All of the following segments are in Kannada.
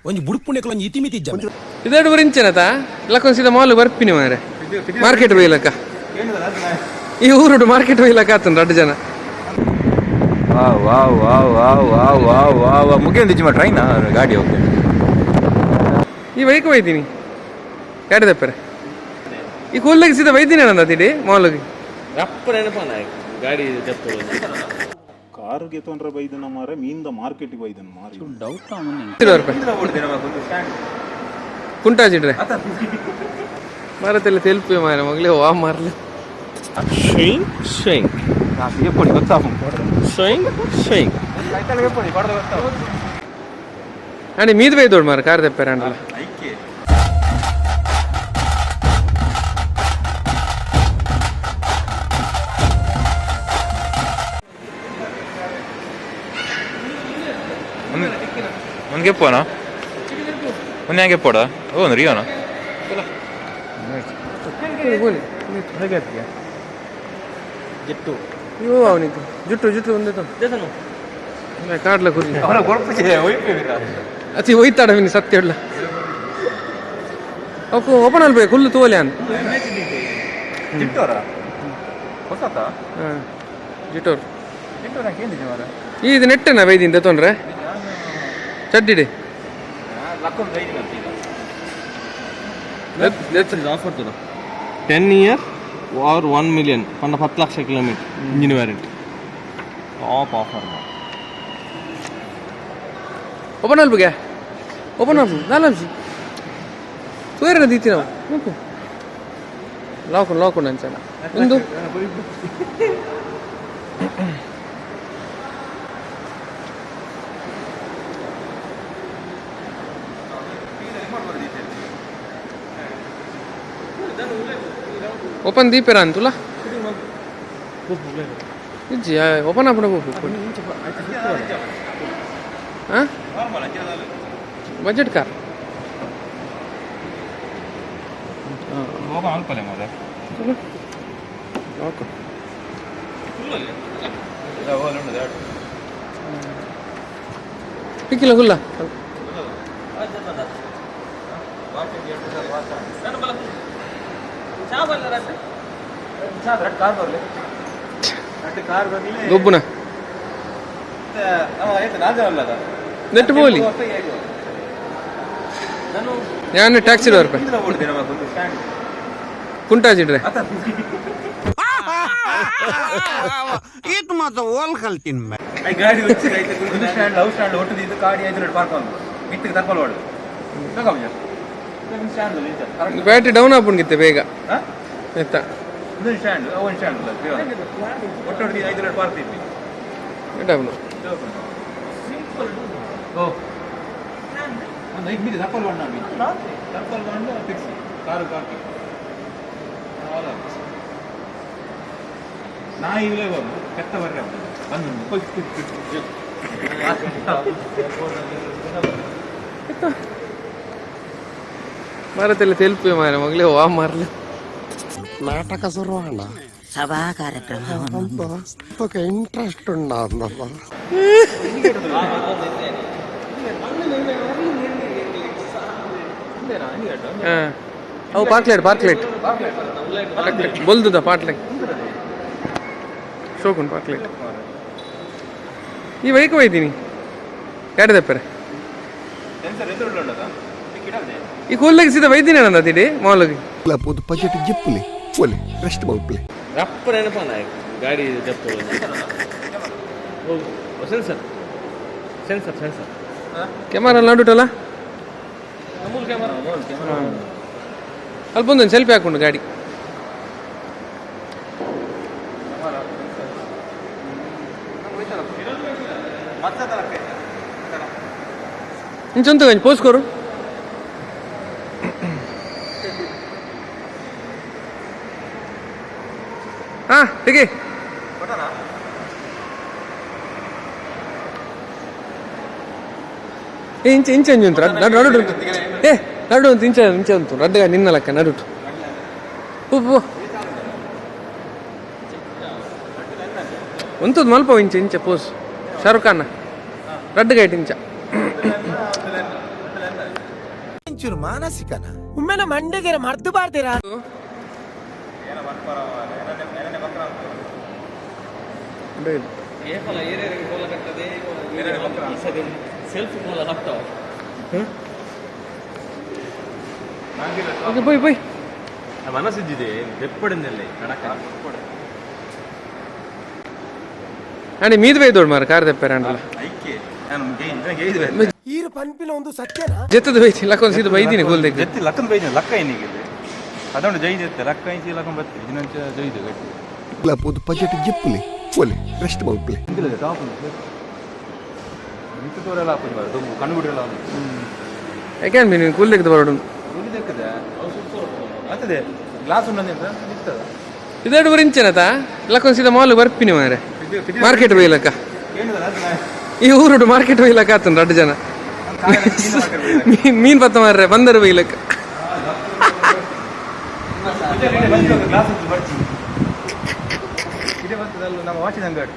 ಒಂಜಿ ಬುಡುಪುಣ್ಯಕ್ಕೆ ಒಂಜಿ ಇತಿಮಿತಿ ಇಜ್ಜ ಇದೆರಡು ಬರಿಂಚನತ ಇಲ್ಲಕ್ಕೊಂದು ಮಾಲ್ ಬರ್ಪಿನಿ ಮಾರೆ ಮಾರ್ಕೆಟ್ ಬೈಲಕ್ಕ ಈ ಊರುಡು ಮಾರ್ಕೆಟ್ ಬೈಲಕ್ಕ ಆತನ ಎರಡು ಜನ ಮುಗಿಯೊಂದು ಟ್ರೈನ್ ಗಾಡಿ ಹೋಗ್ತೇನೆ ಈ ಬೈಕ್ ಒಯ್ತೀನಿ ಗಾಡಿ ತಪ್ಪರೆ ಈ ಕೂಲ್ದಾಗಿ ಸೀದಾ ಬೈತೀನಿ ನಂದ ತಿಡಿ ಮಾಲ್ಗೆ ಗಾಡಿ ಕಾರಿಗೆ ತೊಂದ್ರೆ ಬೈದನ ಮಾರೆ ಮೀನ್ದ ಮಾರ್ಕೆಟಿಗೆ ಬೈದನ ಮಾರಿ ಡೌಟ್ ಕುಂಟಾಜಿಡ್ರೆ ಮಾರತ್ತೆಲ್ಲ ತೆಲ್ಪೆ ಮಾರ ಮಗ್ಲೇ ವಾ ಮಾರ್ಲಿ ಶೈಂಗ್ ಶೈಂಗ್ ಶೈಂಗ್ ಶೈಂಗ್ ಅಣ್ಣ ಮೀದ್ ಬೈದೋಡು ಮಾರ ಕಾರ್ ತೆಪ್ಪರೆ ಅಣ್ಣಲ್ಲ ಒಂದು ಗೆಪ್ಪೋನಾ ಒಂದು ಹೆಂಗೆ ಗೆಪ್ಪೋಡ ಒಂದು ರಿಯೋನ ಜುಟ್ಟು ಅಯ್ಯೋ ಅವನಿಗೆ ಜುಟ್ಟು ಜುಟ್ಟು ಒಂದೇ ಕಾಡ್ಲ ಕುರಿ ಅತಿ ಒಯ್ತಾಡ ವಿನಿ ಸತ್ಯ ಹೇಳ ಅವಕು ಓಪನ್ ಅಲ್ಬೇಕು ಹುಲ್ಲು ತೋಲೆ ಅಂತ ಜಿಟ್ಟೋರ್ ಇದು ನೆಟ್ಟೆನ ಬೈದಿಂದ ತೊಂದ್ರೆ ಚಡ್ಡಿಡಿ ಆಫರ್ 10 year or 1 million ಪನ್ನ 10 lakh kilometre engine warranty top offer open ಅಲ್ಬಗೆ ಓಪನ್ ಅಲ್ಬು ನಾಲಂಸಿ ತೋರನ ದೀತಿ ನಾವು ಲಾಕು ಲಾಕು ನಂಚನ ಒಂದು ओपन दीपेरा तुला जी ओपन आपण बजेट कार टिकिला खुल्ला ಗೊಬ್ಬನ ನೆಟ್ ಬೋಲಿ ഞാൻ ടാക്സി ഡോർപ്പ ಕುಂಟಾಜಿಡ್ರೆ ಇದು ಮಾತ್ರ ಓಲ್ ಕಲ್ತಿನ್ ಗಾಡಿ ಸ್ಟ್ಯಾಂಡ್ ಲವ್ ಸ್ಟ್ಯಾಂಡ್ ಒಟ್ಟು ಇದು ಗಾಡಿ 5 ಮಿನಿಟ್ ಪಾರ್ಕ್ ಆಗೋದು ಮಿತ್ತಿಗೆ ತರ್ಕೊಳ್ಳೋಡು ಬ್ಯಾಟ್ರಿ ಡೌನ್ ಆಗ್ಬಿಟ್ಟಿತ್ತೆ ಬೇಗ ಎತ್ತ ಇನ್ನೊಂದು ಸ್ಟ್ಯಾಂಡ್ ಒಂದು ಸ್ಟ್ಯಾಂಡ್ ಒಟ್ಟು 5 ಮಿನಿಟ್ ಪಾರ್ಕ್ ಇತ್ತು ಡೌನ್ ಓ ಒಂದು 5 ಮಿನಿಟ್ ತರ್ಕೊಳ್ಳೋ ತರ್ಕೊಳ್ಳೋ ಫಿಕ್ಸ್ ಕಾರು ಪಾರ್ಕಿಂಗ್ ನಾ ಇವಲೇ ಬಂದು ಕೆತ್ತ ಬರ್ರೆ ಬಂದು ಮಾರತ್ತೆಲ್ಲ ತೆಲ್ಪೆ ಮಾರ ಮಗಳೇ ವಾ ಮಾರ್ಲಿ ನಾಟಕ ಶುರುವಾಣ ಸಭಾ ಕಾರ್ಯಕ್ರಮ ఒక ఇంట్రెస్ట్ ఉండదు ಅವು ಪಾರ್ಕ್ಲೆಟ್ ಬೊಲ್ದುದ ಪಾಟ್ಲೆಟ್ ಶೋಕುನ್ ಪಾರ್ಕ್ಲೆಟ್ ಈ ಬೈಕ್ ಒಯ್ತೀನಿ ಗಾಡಿ ತಪ್ಪರೆ ಈ ಕೂಲ್ದಾಗಿ ಸೀದಾ ಬೈತೀನಿ ನಂದ ತಿಡಿ ಮಾಲ್ಗೆ లేకపోతే బడ్జెట్ చెప్పులే పోలే రెస్ట్ బాగులే ರಪ್ಪರ್ ಏನಪ್ಪ ಗಾಡಿ ಜಪ್ತು ಸೆನ್ಸರ್ ಸೆನ್ಸರ್ ಸೆನ್ಸರ್ ಕ್ಯಾಮರಾ ನೋಡುತ್ತಲ್ಲ ಅಲ್ಲಿ ಬಂದು ಸೆಲ್ಫಿ ಹಾಕೊಂಡು ಗಾಡಿ ಇಂಚೊಂದು ಪೋಸ್ ಕೊರು ಹಾ ತೆಗಿ ಇಂಚ ಇಂಚ ಉಂಟು ನಡುಟು ನಡು ಅಂತ ಇಂಚ ಉಂಟು ರಡ್ಡಗ ನಿನ್ನ ಲೆಕ್ಕ ನಡುಟು ಪೂ ಒಂಥದ್ದು ಮಲ್ಪ ಇಂಚ ಇಂಚ ಪೋಸ್ ಶಾರುಖ್ ಖಾನ್ ರೆಡ್ ಗೈಟ್ ಇಂಚ ಇಂಚೂರು ಮಾನಸಿಕನ ಒಮ್ಮೆನ ಮಂಡೆಗೆ ಮರ್ದು ಬಾರ್ದಿರಾ പോയി പോയി ಮನಸ್ಸಿದ್ದಿದೆ ಬೆಪ್ಪಡನ್ನೆಲ್ಲ ಅಣ್ಣ ಮೀದ್ ಬೈದೋಡ್ ಮಾರ ಕಾರ್ ತೆಪ್ಪಾರಲ್ಲ ಈರು ಪನ್ಪಿನ ಒಂದು ಸತ್ಯನಾ ಜೆತ್ತದ ಬೈತಿ ಲಕ್ಕೊಂದು ಸೀದ ಬೈದಿನಿ ಗೋಲ್ ತೆಗ್ದು ಜೆತ್ತಿ ಲಕ್ಕನ್ ಬೈದಿನ ಲಕ್ಕ ಏನಿಗೆ ಅದೊಂದು ಜೈ ಜೆತ್ತೆ ಲಕ್ಕ ಇಂಚಿ ಲಕ್ಕನ್ ಬತ್ತಿ ಇದನ್ನಂಚ ಜೈದು ಗಟ್ಟಿ ಇಲ್ಲ ಪೋದು ಬಜೆಟ್ ಜಿಪ್ಪುಲಿ ಒಲೆ ರೆಸ್ಟ್ ಮಾಡ್ಲಿ ಇಂದಿಲ್ಲ ಟಾಪ್ ಮಿಕ್ಕದವರೆಲ್ಲ ಹಾಕೋದು ಮಾರ ದೊಂಬು ಕಣ್ಣುಗುಡ್ರೆಲ್ಲ ಯಾಕೆ ನೀನು ಕೂಲ್ ತೆಗ್ದು ಬರೋಡು ಉಳಿದಕ್ಕದೆ ಆಗ್ತದೆ ಗ್ಲಾಸ್ ಉಂಟಂತ ನಿಂತದ ಇದೆರಡು ಬರಿಂಚನತ ಲಕ್ಕೊಂದು ಸೀದ ಮಾಲ್ ಬರ್ಪಿನಿ ಮಾರೆ ಮಾರ್ಕೆಟ್ ಬೈಲಕ್ಕ ಈ ಊರುಡು ಮಾರ್ಕೆಟ್ ಬೈಲಕ್ಕ ಆತನ ರಡ್ಡು ಜನ ಮೀನ್ ಪತ್ತ ಮಾರ್ರೆ ಬಂದರು ಬೈಲಕ್ಕ ನಮ್ಮ ವಾಚಿನ ಅಂಗಡಿ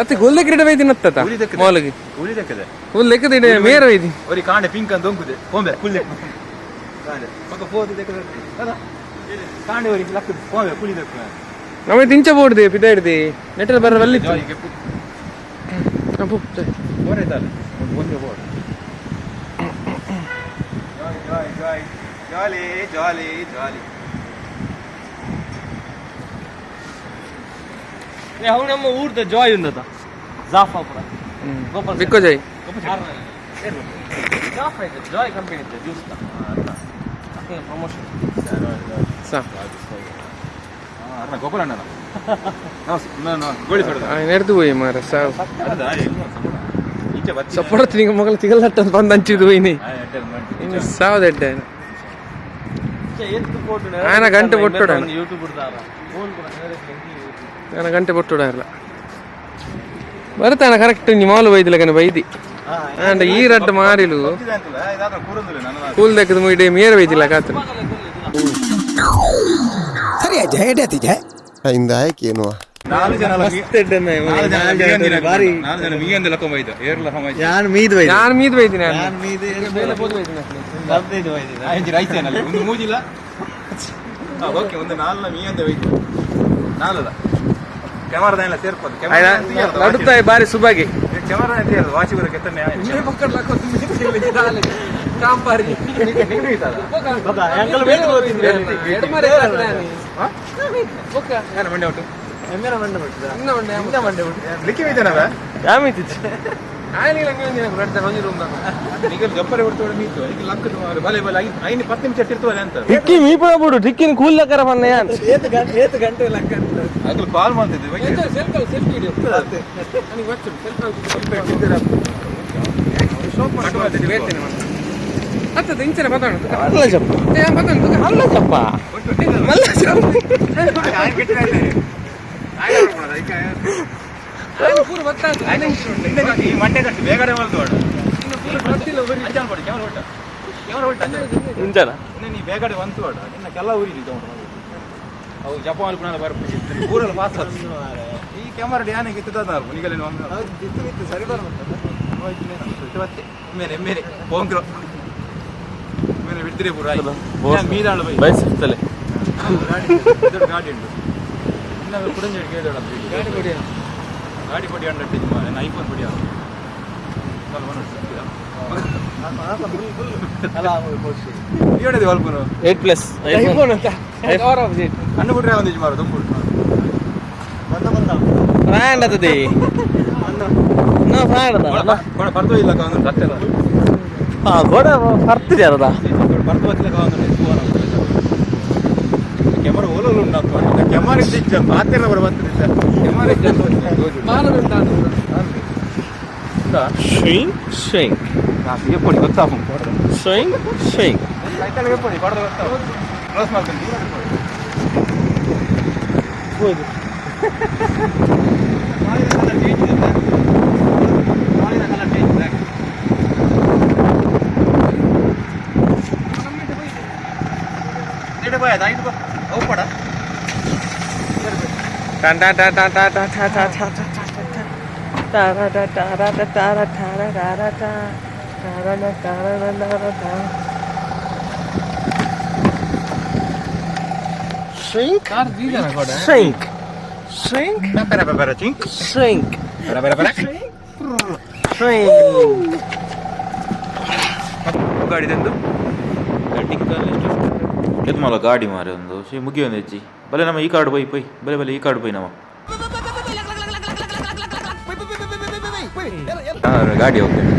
ಅತ್ತೆ ಗೋಲ್ದೆ ಕ್ರೀಡೆ ಬೈದಿನ ಹತ್ತತ ಮಾಲ್ಗೆ ಉಳಿದಕ್ಕದೆ ಫುಲ್ ಲೆಕ್ಕದ ಇಡೆ ಮೇರ ಬೈದಿ ಅವ್ರಿಗೆ ಕಾಂಡೆ ಪಿಂಕ್ ಅಂತ ದೊಂಕುದೆ ಕೊಂಬೆ ಕುಲ್ಲೆ ಕಾಂಡೆ ಮಗ ಫೋದು ತೆಕ್ಕದ ಕಾಂಡೆ ಅವ್ರಿಗೆ ಲಕ್ಕ ಕೊಂಬೆ ಕುಳಿದಕ್ಕೆ ನಮಗೆ ತಿಂಚ ಬೋಡ್ದೆ ಪಿದ ಹಿಡ್ದಿ ನೆಟ್ಟದ ಬರ ಬಲ್ಲಿತ್ತು ಬೋರಾಯ್ತಲ್ಲ ಒಂದು ಬೋರ್ಡ್ ಜಾಲಿ ಜಾಲಿ ಜಾಲಿ ಅವು ನಮ್ಮ ಊರ್ದ ಜಾಯ್ ಉಂದದ ಜಾಫಾಪುರ ಬಿಕ್ಕೋ ಜೈ ಜಾಯ್ ಕಂಪನಿ ಇತ್ತು ಜ್ಯೂಸ್ ಪ್ರಮೋಷನ್ ಸಾ ಗೋಪಾಲಣ್ಣ ಗೋಳಿ ಸೊಡ ನೆಡ್ದು ಹೋಯ್ ಮಾರ ಸಾವು ಈಚೆ ಬತ್ತಿ ಸಪೋರ್ಟ್ ನಿಂಗೆ ಮಗಳ ತಿಗಲಟ್ಟ ಬಂದು ಹಂಚಿದು ಹೋಯ್ನಿ ಇನ್ನು ಸಾವದೆಡ್ಡೆ ಆನ ಗಂಟೆ ಬೊಟ್ಟೋಡ ಆನ ಗಂಟೆ ಬೊಟ್ಟೋಡ ಇಲ್ಲ ಬರ್ತಾನ ಕರೆಕ್ಟ್ ನೀ ಮಾಲು ಬೈದಿಲ್ಲ ಬೈದಿ ಅಂಡ್ ಈ ರಡ್ಡು ಮಾರಿಲು ಕೂಲ್ ದಕ್ಕದ ಮುಗಿಡೆ ಮೇರ ಬೈದಿಲ್ಲ ಕಾತ್ರ ಸರಿ ಜಯ ಜಯ ಇಂದ ಆಯ್ಕೇನು ನಾಲ್ಕು ಜನ ಮೀಯಂದು ಲಕ್ಕ ಬೈದ ಏರ್ಲ ಸಮಾಜ ನಾನು ಮೀದ್ ಬೈದಿನಿ ರೈತೇನಲ್ಲಿ ಒಂದು ಮೂಜಿಲ್ಲ ಓಕೆ ಒಂದು ನಾಲ್ನ ಮೀಯಂದ ಬೈದು ನಾಲ್ಕದ ಕ್ಯಾಮರಾದ ಎಲ್ಲ ಸೇರ್ಪದು ನಡುತ್ತಾಯಿ ಬಾರಿ ಸುಬಾಗಿ ಕ್ಯಾಮರಾ ಅಂತ ಹೇಳುದು ವಾಚಿ ಬರೋ ಕೆತ್ತನೆ ಮಂಡೆ ಒಟ್ಟು ಲಿಕ್ಕಿ ಬೈತಾನವ ಗಪ್ಪರೆ ಹೊಡ್ತೋಡು ಮೀತು ಅದಕ್ಕೆ ಲಕ್ಕದ ಬಲೆ ಬಲೆ 5-10 ನಿಮಿಷ ಇರ್ತವಲ್ಲ ಅಂತ ಟಿಕ್ಕಿ ಮೀಪಡ ಬಿಡು ಟಿಕ್ಕಿನ ಕೂಲ್ಲಕ್ಕರ ಬನ್ನ ಗಂಟೆ ಲೆಕ್ಕ ಅದು ಕಾಲ್ ಮಾಡ್ತಿದ್ದೆ ಹತ್ತದ ಇಂಚನ ಮಾತಾಡೋದು ಅಲ್ಲ ಜಪ್ಪ ಅಲ್ಲ ಜಪ್ಪ ಪೂರ ಗೊತ್ತಾಗ್ತದೆ ಈ ಮಂಟೆ ಕಟ್ಟಿ ಬೇಗನೆ ಮಾಡ್ತೋಡು ಮುಂಜಾನ ನೀ ಬೇಗಡೆ ಒಂದು ಓಡ ನಿನ್ನ ಕೆಲ್ಲ ಊರಿಗೆ ಅವು ಜಪಾನ್ ಪುನಃ ಬರ್ಬಿಟ್ಟು ಊರಲ್ಲಿ ಪಾಸ್ ಈ ಕ್ಯಾಮರಾ ಡ್ಯಾನೆ ಕಿತ್ತದ ನಿಗಲಿ ಸರಿ ಬರ್ಬತ್ತೆ ಮೇಲೆ ಮೇಲೆ ಹೋಗ್ರು ಮೇಲೆ ಬಿಡ್ತೀರಿ ಪೂರ ಮೀದಾಳು ಬಯಸಿರ್ತಲೆ ಗಾಡಿ ಉಂಟು ಇನ್ನ ಕುಡಂಜಿ ಗಾಡಿ ಕೊಡಿ ಗಾಡಿ ಕೊಡಿ ಅಂಡ್ ಐಫೋನ್ ಕೊಡಿ ಅಲ್ಪನು 8+ ಐಫೋನ್ ಅಂತ ಅಣ್ಣ ಬಿಟ್ರೆ ಒಂದು ಮಾರು ತುಂಬ ಫ್ಯಾನ್ ಅದೇ ನಾ ಫ್ಯಾನ್ ಅದ ಬರ್ತಾ ಇಲ್ಲ ಒಂದು ಕತ್ತೆಲ್ಲ ಗೋಡ ಬರ್ತಿದೆ ಅರದ ಬರ್ತಾ ಬರ್ತಿಲ್ಲ ಕ್ಯಾಮರಾ ಓಲೋಲು ಉಂಟು ಕ್ಯಾಮರಾ ಮಾತೇನ ಬರ ಬಂದಿದೆ ಕ್ಯಾಮರಾ ಸ್ವಿಂಗ್ ಸ್ವಿಂಗ್ ಎಪ್ಪಡಿ ಗೊತ್ತಾಗ ಸ್ವಿಂಗ್ ಸ್ವಿಂಗ್ ಸೈಕಲ್ ಎಪ್ಪಡಿ ಕೊಡದ ಗೊತ್ತಾಗ ಕ್ಲೋಸ್ ಮಾಡ್ಕೊಂಡು ಹೌದು Shrink? Shrink. Shrink? Shrink. Shrink. ಗಾಡಿ ತಂದು ಎದ್ದು ಮಲ್ಲ ಗಾಡಿ ಮಾರಿ ಒಂದು ಮುಗಿ ಒಂದು ಹೆಜ್ಜಿ ಬಲೆ ನಮ್ಮ ಈ ಕಾರ್ಡ್ ಪೈ ಬಲೆ ಬಲೆ ಈ ಕಾರ್ಡ್ ಪೈ ನಮ್ಮ ಗಾಡಿ ಹೋಗ್ತೇನೆ